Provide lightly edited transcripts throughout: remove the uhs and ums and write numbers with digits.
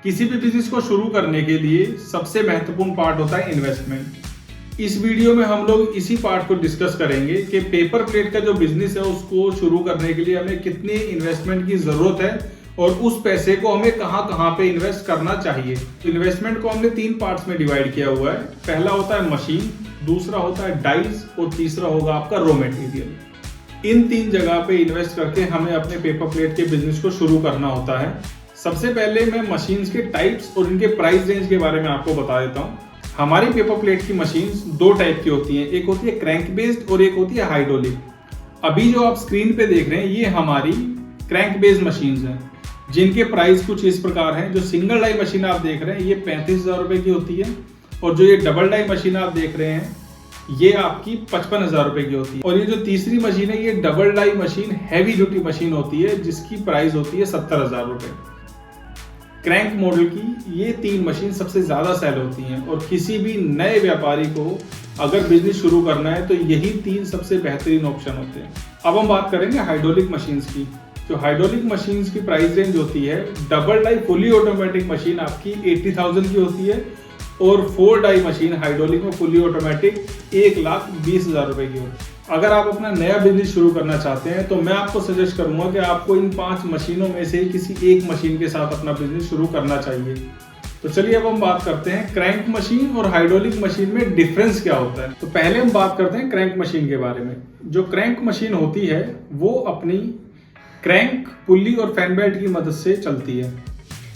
किसी भी बिजनेस को शुरू करने के लिए सबसे महत्वपूर्ण पार्ट होता है इन्वेस्टमेंट। इस वीडियो में हम लोग इसी पार्ट को डिस्कस करेंगे कि पेपर प्लेट का जो बिजनेस है उसको शुरू करने के लिए हमें कितनी इन्वेस्टमेंट की जरूरत है और उस पैसे को हमें कहां कहां पे इन्वेस्ट करना चाहिए। तो इन्वेस्टमेंट को हमने 3 पार्ट्स में डिवाइड किया हुआ है। पहला होता है मशीन, दूसरा होता है डाइज और तीसरा होगा आपका रॉ मटेरियल। इन 3 जगह पे इन्वेस्ट करके हमें अपने पेपर प्लेट के बिजनेस को शुरू करना होता है। सबसे पहले मैं मशीन्स के टाइप्स और इनके प्राइस रेंज के बारे में आपको बता देता हूँ। हमारी पेपर प्लेट की मशीन्स 2 टाइप की होती हैं, एक होती है क्रैंक बेस्ड और एक होती है हाइड्रोलिक। अभी जो आप स्क्रीन पे देख रहे हैं ये हमारी क्रैंक बेस्ड मशीन्स हैं, जिनके प्राइस कुछ इस प्रकार हैं। जो सिंगल डाई मशीन आप देख रहे हैं ये 35,000 रुपए की होती है और जो ये डबल डाई मशीन आप देख रहे हैं ये आपकी 55,000 रुपए की होती है। और ये जो तीसरी मशीन है ये double die machine heavy duty machine होती है, जिसकी प्राइस होती है 70,000 रुपए। क्रैंक मॉडल की ये 3 मशीन सबसे ज्यादा सेल होती हैं और किसी भी नए व्यापारी को अगर बिजनेस शुरू करना है तो यही 3 सबसे बेहतरीन ऑप्शन होते हैं। अब हम बात करेंगे हाइड्रोलिक मशीन्स की। जो हाइड्रोलिक मशीन्स की प्राइस रेंज होती है, double die fully automatic machine आपकी 80,000 की होती है और 4 डाई मशीन हाइड्रोलिक में फुली ऑटोमेटिक 1,20,000 रुपए की होती है। अगर आप अपना नया बिजनेस शुरू करना चाहते हैं तो मैं आपको सजेस्ट करूंगा कि आपको इन 5 मशीनों में से किसी एक मशीन के साथ अपना बिजनेस शुरू करना चाहिए। तो चलिए अब हम बात करते हैं क्रैंक मशीन और हाइड्रोलिक मशीन में डिफरेंस क्या होता है। तो पहले हम बात करते हैं क्रैंक मशीन के बारे में। जो क्रैंक मशीन होती है वो अपनी क्रैंक, पुल्ली और फैन बेल्ट की मदद से चलती है।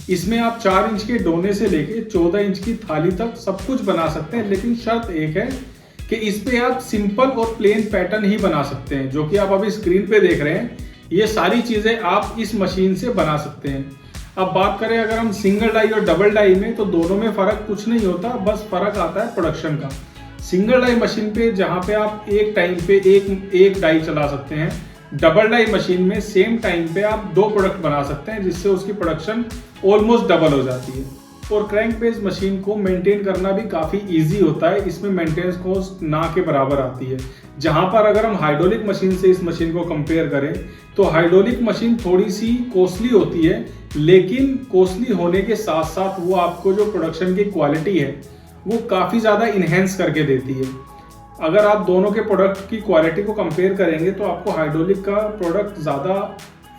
इसमें आप 4 इंच के डोने से लेके 14 इंच की थाली तक सब कुछ बना सकते हैं, लेकिन शर्त एक है कि इस पे आप सिंपल और प्लेन पैटर्न ही बना सकते हैं। जो कि आप अभी स्क्रीन पे देख रहे हैं, ये सारी चीजें आप इस मशीन से बना सकते हैं। अब बात करें अगर हम सिंगल डाई और डबल डाई में, तो दोनों में फर्क कुछ नहीं होता, बस फर्क आता है प्रोडक्शन का। सिंगल डाई मशीन पे जहां पे आप एक टाइम पे एक डाई चला सकते हैं, डबल डाई मशीन में सेम टाइम पे आप 2 प्रोडक्ट बना सकते हैं, जिससे उसकी प्रोडक्शन ऑलमोस्ट डबल हो जाती है। और क्रैंक बेस्ड मशीन को मेंटेन करना भी काफी इजी होता है, इसमें मेंटेनेंस कॉस्ट ना के बराबर आती है। जहां पर अगर हम हाइड्रोलिक मशीन से इस मशीन को कंपेयर करें तो हाइड्रोलिक मशीन थोड़ी सी कॉस्टली होती है, लेकिन कॉस्टली होने के साथ साथ वो आपको जो प्रोडक्शन की क्वालिटी है वो काफी ज्यादा इनहेंस करके देती है। अगर आप दोनों के प्रोडक्ट की क्वालिटी को कंपेयर करेंगे तो आपको हाइड्रोलिक का प्रोडक्ट ज्यादा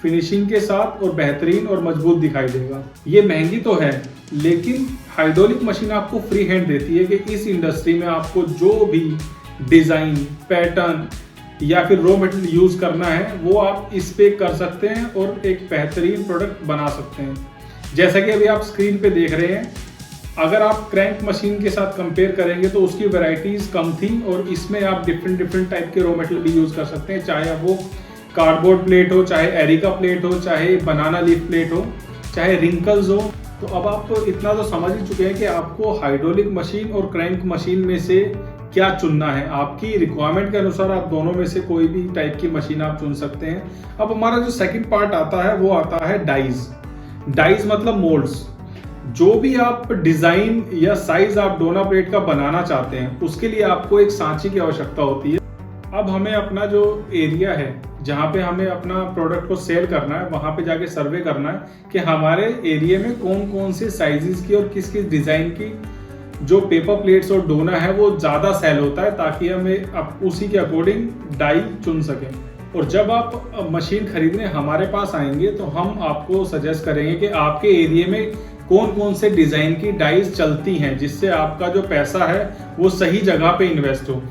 फिनिशिंग के साथ और बेहतरीन और मजबूत दिखाई देगा। ये महंगी तो है, लेकिन हाइड्रोलिक मशीन आपको फ्री हैंड देती है कि इस इंडस्ट्री में आपको जो भी डिजाइन, पैटर्न या फिर रॉ मटेरियल यूज करना है वो आप इस पे कर सकते हैं और एक बेहतरीन प्रोडक्ट बना सकते हैं। जैसा कि अभी आप स्क्रीन पे देख रहे हैं, अगर आप क्रैंक मशीन के साथ कंपेयर करेंगे तो उसकी वैरायटीज कम थी और इसमें आप डिफरेंट टाइप के रॉ मटेरियल भी यूज कर सकते हैं, चाहे अब वो कार्डबोर्ड प्लेट हो, चाहे एरिका प्लेट हो, चाहे बनाना लीफ प्लेट हो, चाहे रिंकल्स हो। तो अब आप इतना तो समझ ही चुके हैं कि आपको हाइड्रोलिक मशीन और क्रैंक मशीन में से क्या चुनना है। आपकी रिक्वायरमेंट के अनुसार आप दोनों में से कोई भी टाइप की मशीन आप चुन सकते हैं। अब हमारा जो सेकंड पार्ट आता है वो आता है डाइज। डाइज मतलब मोल्ड्स। जो भी आप डिजाइन या साइज आप डोना प्लेट का बनाना चाहते हैं उसके लिए आपको एक सांचे की आवश्यकता होती है। अब हमें अपना जो एरिया है जहाँ पे हमें अपना प्रोडक्ट को सेल करना है वहाँ पे जाके सर्वे करना है कि हमारे एरिया में कौन कौन से साइजेस की और किस किस डिज़ाइन की जो पेपर प्लेट्स और डोना है वो ज़्यादा सेल होता है, ताकि हमें अब उसी के अकॉर्डिंग डाई चुन सकें। और जब आप मशीन खरीदने हमारे पास आएंगे तो हम आपको सजेस्ट करेंगे कि आपके एरिया में कौन कौन से डिज़ाइन की डाइज चलती हैं, जिससे आपका जो पैसा है वो सही जगह पे इन्वेस्ट हो।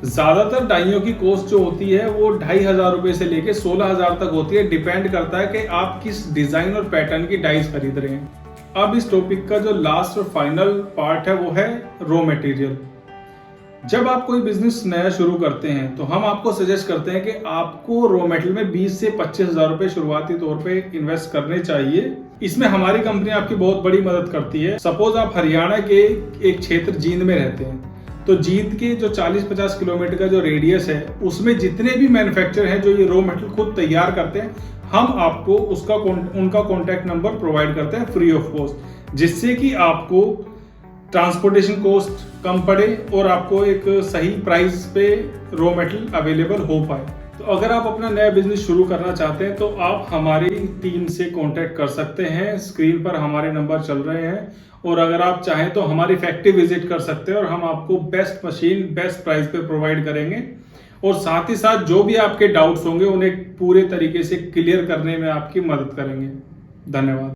ज्यादातर डाइयों की कॉस्ट जो होती है वो 2,500 रुपए से लेके 16,000 तक होती है। डिपेंड करता है कि आप किस डिजाइन और पैटर्न की डाइज खरीद रहे हैं। अब इस टॉपिक का जो लास्ट और फाइनल पार्ट है वो है रॉ मटेरियल। जब आप कोई बिजनेस नया शुरू करते हैं तो हम आपको सजेस्ट करते हैं कि आपको रॉ मटेरियल में 20 से 25,000 रुपए शुरुआती तौर पे इन्वेस्ट करने चाहिए। इसमें हमारी कंपनी आपकी बहुत बड़ी मदद करती है। सपोज आप हरियाणा के एक क्षेत्र जींद में रहते हैं, तो जींद के जो 40-50 किलोमीटर का जो रेडियस है उसमें जितने भी मैन्युफैक्चरर हैं जो ये रॉ मटेरियल खुद तैयार करते हैं, हम आपको उनका कॉन्टैक्ट नंबर प्रोवाइड करते हैं फ्री ऑफ कॉस्ट, जिससे कि आपको ट्रांसपोर्टेशन कॉस्ट कम पड़े और आपको एक सही प्राइस पे रॉ मटेरियल अवेलेबल हो पाए। तो अगर आप अपना नया बिजनेस शुरू करना चाहते हैं तो आप हमारी टीम से कांटेक्ट कर सकते हैं। स्क्रीन पर हमारे नंबर चल रहे हैं, और अगर आप चाहें तो हमारी फैक्ट्री विजिट कर सकते हैं और हम आपको बेस्ट मशीन बेस्ट प्राइस पे प्रोवाइड करेंगे। और साथ ही साथ जो भी आपके डाउट्स होंगे उन्हें पूरे तरीके से क्लियर करने में आपकी मदद करेंगे। धन्यवाद।